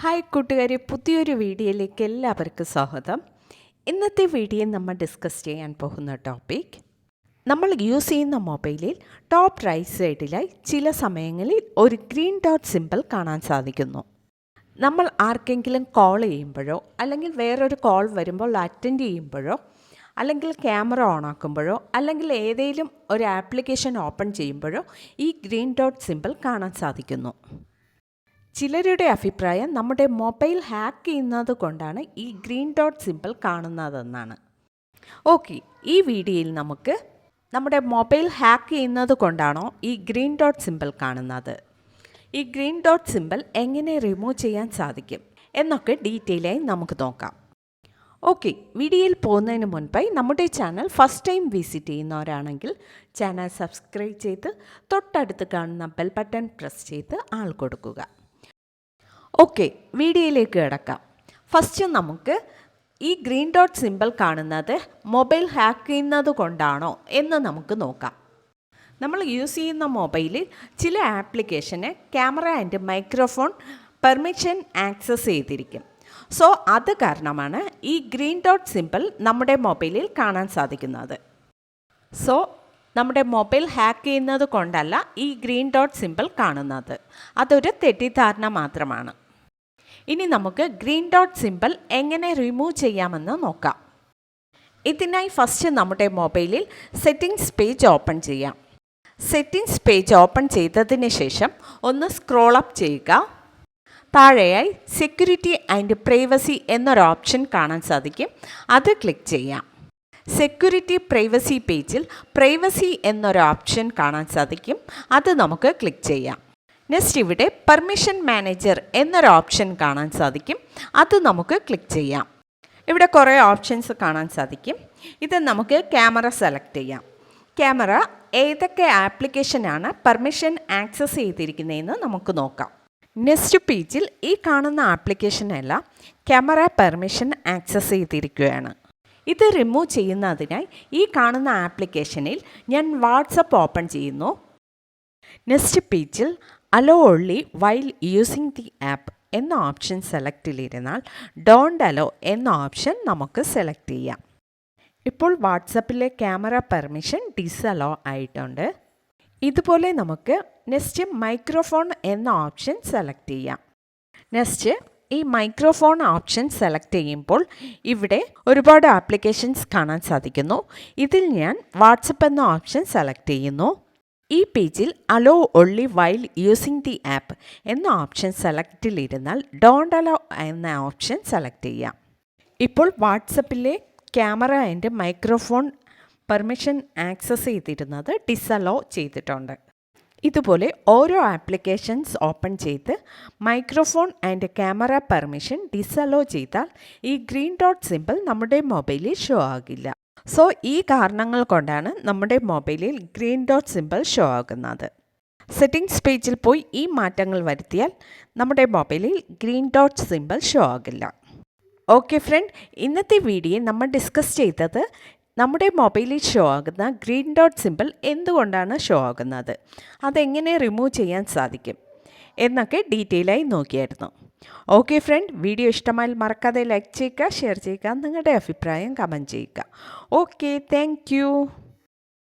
Hi കൂട്ടുകാരെ, പുതിയൊരു വീഡിയോയിലേക്ക് എല്ലാവർക്കും സ്വാഗതം. ഇന്നത്തെ വീഡിയോയിൽ നമ്മൾ ഡിസ്കസ് ചെയ്യാൻ പോകുന്ന ടോപ്പിക്, നമ്മൾ യൂസ് ചെയ്യുന്ന മൊബൈലിൽ ടോപ്പ് റൈറ്റ് സൈഡിലായി ചില സമയങ്ങളിൽ ഒരു ഗ്രീൻ ഡോട്ട് സിമ്പിൾ കാണാൻ സാധിക്കുന്നു. നമ്മൾ ആർക്കെങ്കിലും കോൾ ചെയ്യുമ്പോഴോ അല്ലെങ്കിൽ വേറൊരു കോൾ വരുമ്പോൾ അറ്റൻഡ് ചെയ്യുമ്പോഴോ അല്ലെങ്കിൽ ക്യാമറ ഓൺ ആക്കുമ്പോഴോ അല്ലെങ്കിൽ ഏതെങ്കിലും ഒരു ആപ്ലിക്കേഷൻ ഓപ്പൺ ചെയ്യുമ്പോഴോ ഈ ഗ്രീൻ ഡോട്ട് സിമ്പിൾ കാണാൻ സാധിക്കുന്നു. ചിലരുടെ അഭിപ്രായം നമ്മുടെ മൊബൈൽ ഹാക്ക് ചെയ്യുന്നത് കൊണ്ടാണ് ഈ ഗ്രീൻ ഡോട്ട് സിമ്പിൾ കാണുന്നതെന്നാണ്. ഓക്കെ, ഈ വീഡിയോയിൽ നമുക്ക് നമ്മുടെ മൊബൈൽ ഹാക്ക് ചെയ്യുന്നത് കൊണ്ടാണോ ഈ ഗ്രീൻ ഡോട്ട് സിമ്പിൾ കാണുന്നത്, ഈ ഗ്രീൻ ഡോട്ട് സിമ്പിൾ എങ്ങനെ റിമൂവ് ചെയ്യാൻ സാധിക്കും എന്നൊക്കെ ഡീറ്റെയിലായി നമുക്ക് നോക്കാം. ഓക്കെ, വീഡിയോയിൽ പോകുന്നതിന് മുൻപായി നമ്മുടെ ചാനൽ ഫസ്റ്റ് ടൈം വിസിറ്റ് ചെയ്യുന്നവരാണെങ്കിൽ ചാനൽ സബ്സ്ക്രൈബ് ചെയ്ത് തൊട്ടടുത്ത് കാണുന്ന ബെൽ ബട്ടൺ പ്രസ് ചെയ്ത് ആൾ കൊടുക്കുക. ഓക്കെ, വീഡിയോയിലേക്ക് കിടക്കാം. ഫസ്റ്റ് നമുക്ക് ഈ ഗ്രീൻ ഡോട്ട് സിമ്പിൾ കാണുന്നത് മൊബൈൽ ഹാക്ക് ചെയ്യുന്നത് കൊണ്ടാണോ എന്ന് നമുക്ക് നോക്കാം. നമ്മൾ യൂസ് ചെയ്യുന്ന മൊബൈലിൽ ചില ആപ്ലിക്കേഷന് camera and microphone permission access ചെയ്തിരിക്കും. സോ അത് കാരണമാണ് ഈ ഗ്രീൻ ഡോട്ട് സിമ്പിൾ നമ്മുടെ മൊബൈലിൽ കാണാൻ സാധിക്കുന്നത്. സോ നമ്മുടെ മൊബൈൽ ഹാക്ക് ചെയ്യുന്നത് കൊണ്ടല്ല ഈ ഗ്രീൻ ഡോട്ട് സിമ്പിൾ കാണുന്നത്, അതൊരു തെറ്റിദ്ധാരണ മാത്രമാണ്. ഇനി നമുക്ക് ഗ്രീൻ ഡോട്ട് സിമ്പിൾ എങ്ങനെ റിമൂവ് ചെയ്യാമെന്ന് നോക്കാം. ഇതിനായി ഫസ്റ്റ് നമ്മുടെ മൊബൈലിൽ സെറ്റിംഗ്സ് പേജ് ഓപ്പൺ ചെയ്യാം. സെറ്റിംഗ്സ് പേജ് ഓപ്പൺ ചെയ്തതിന് ശേഷം ഒന്ന് സ്ക്രോൾ അപ്പ് ചെയ്യുക. താഴെയായി സെക്യൂരിറ്റി ആൻഡ് പ്രൈവസി എന്നൊരു ഓപ്ഷൻ കാണാൻ സാധിക്കും, അത് ക്ലിക്ക് ചെയ്യാം. സെക്യൂരിറ്റി പ്രൈവസി പേജിൽ പ്രൈവസി എന്നൊരു ഓപ്ഷൻ കാണാൻ സാധിക്കും, അത് നമുക്ക് ക്ലിക്ക് ചെയ്യാം. നെക്സ്റ്റ് ഇവിടെ പെർമിഷൻ മാനേജർ എന്നൊരു ഓപ്ഷൻ കാണാൻ സാധിക്കും, അത് നമുക്ക് ക്ലിക്ക് ചെയ്യാം. ഇവിടെ കുറേ ഓപ്ഷൻസ് കാണാൻ സാധിക്കും. ഇത് നമുക്ക് ക്യാമറ സെലക്ട് ചെയ്യാം. ക്യാമറ ഏതൊക്കെ ആപ്ലിക്കേഷനാണ് പെർമിഷൻ ആക്സസ് ചെയ്തിരിക്കുന്നതെന്ന് നമുക്ക് നോക്കാം. നെക്സ്റ്റ് പേജിൽ ഈ കാണുന്ന ആപ്ലിക്കേഷനെല്ലാം ക്യാമറ പെർമിഷൻ ആക്സസ് ചെയ്തിരിക്കുകയാണ്. ഇത് റിമൂവ് ചെയ്യുന്നതിനായി ഈ കാണുന്ന ആപ്ലിക്കേഷനിൽ ഞാൻ വാട്സപ്പ് ഓപ്പൺ ചെയ്യുന്നു. നെക്സ്റ്റ് പേജിൽ hello only while using the app എന്ന ഓപ്ഷൻ സെലക്റ്റിലിരുന്നാൽ ഡോണ്ട് അലോ എന്ന ഓപ്ഷൻ നമുക്ക് സെലക്ട് ചെയ്യാം. ഇപ്പോൾ വാട്സപ്പിലെ ക്യാമറ പെർമിഷൻ ഡിസലോ ആയിട്ടുണ്ട്. ഇതുപോലെ നമുക്ക് നെക്സ്റ്റ് മൈക്രോഫോൺ എന്ന ഓപ്ഷൻ സെലക്ട് ചെയ്യാം. നെക്സ്റ്റ് ഈ മൈക്രോഫോൺ ഓപ്ഷൻ സെലക്ട് ചെയ്യുമ്പോൾ ഇവിടെ ഒരുപാട് ആപ്ലിക്കേഷൻസ് കാണാൻ സാധിക്കുന്നു. ഇതിൽ ഞാൻ വാട്സപ്പ് എന്ന ഓപ്ഷൻ സെലക്ട് ചെയ്യുന്നു. ഈ പേജിൽ allow only while using the app എന്ന ഓപ്ഷൻ സെലക്റ്റിലിരുന്നാൽ ഡോണ്ട് അലോ എന്ന ഓപ്ഷൻ സെലക്ട് ചെയ്യാം. ഇപ്പോൾ വാട്സപ്പിലെ camera and microphone permission access ചെയ്തിരുന്നത് ഡിസലോ ചെയ്തിട്ടുണ്ട്. ഇതുപോലെ ഓരോ ആപ്ലിക്കേഷൻസ് ഓപ്പൺ ചെയ്ത് microphone and camera permission disallow ചെയ്താൽ ഈ ഗ്രീൻ ഡോട്ട് സിമ്പിൾ നമ്മുടെ മൊബൈലിൽ ഷോ ആകില്ല. സോ ഈ കാരണങ്ങൾ കൊണ്ടാണ് നമ്മുടെ മൊബൈലിൽ ഗ്രീൻ ഡോട്ട് സിമ്പിൾ ഷോ ആകുന്നത്. സെറ്റിംഗ്സ് പേജിൽ പോയി ഈ മാറ്റങ്ങൾ വരുത്തിയാൽ നമ്മുടെ മൊബൈലിൽ ഗ്രീൻ ഡോട്ട് സിമ്പിൾ ഷോ ആകില്ല. ഓക്കെ ഫ്രണ്ട്, ഇന്നത്തെ വീഡിയോയിൽ നമ്മൾ ഡിസ്കസ് ചെയ്തത് നമ്മുടെ മൊബൈലിൽ ഷോ ആകുന്ന ഗ്രീൻ ഡോട്ട് സിമ്പിൾ എന്തുകൊണ്ടാണ് ഷോ ആകുന്നത്, അതെങ്ങനെ റിമൂവ് ചെയ്യാൻ സാധിക്കും എന്നൊക്കെ ഡീറ്റെയിലായി നോക്കിയായിരുന്നു. ഓക്കെ ഫ്രണ്ട്, വീഡിയോ ഇഷ്ടമായാൽ മറക്കാതെ ലൈക്ക് ചെയ്യുക, ഷെയർ ചെയ്യുക, നിങ്ങളുടെ അഭിപ്രായം കമൻറ്റ് ചെയ്യുക. Okay, thank you.